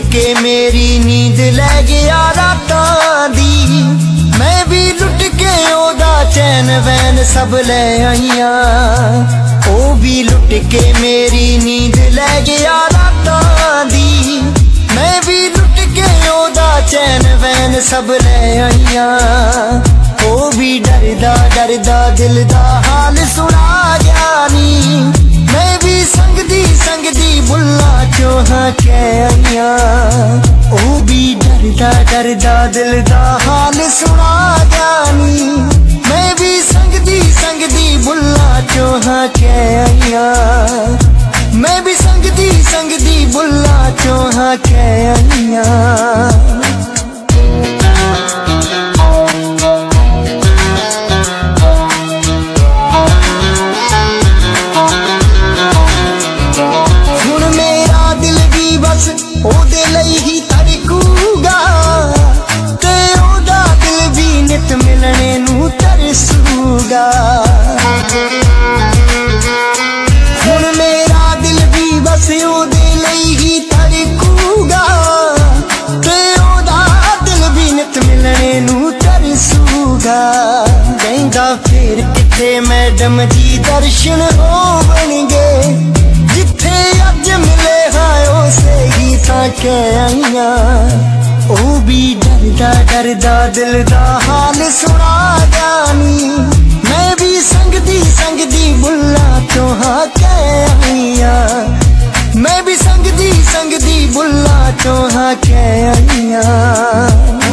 के मेरी नींद लै गया रातां दी। मैं भी लुट के ओदा चैन वैन सब ले आईयां। ओ भी लुट के मेरी नींद लै गया रातां दी। मैं भी लुट के ओदा चैन वैन सब ले आईयां। ओ भी डरदा डरदा दिल दा हाल सुना गया नी। मैं भी संगदी बुल्ला चोहा कै आईयां। ओ भी डरदा डरदा दिल दा हाल सुना गया नी। मैं भी संगदी बुल्ला चोहा कै आईयां। मैं भी संगदी बुल्ला चोहा कै आईयां। ओदे लई ही धड़कूगा ते ओदा दिल भी नित मिलने नू तरसूगा। हुण मेरा दिल भी बस ओदे लई ही धड़कूगा ते ओदा दिल भी नित मिलने नू तरसूगा। कहंदा फिर किथे मैडम जी दर्शन होवणगे। जिथे अज मिले हाय उसे ही थां कै आईयां। ओ भी डरदा डरदा दिल दा हाल सुना गया नी। मैं भी संगदी बुल्ला चोहा कै आईयां। मैं भी संगदी बुल्ला चोहा कै आईयां।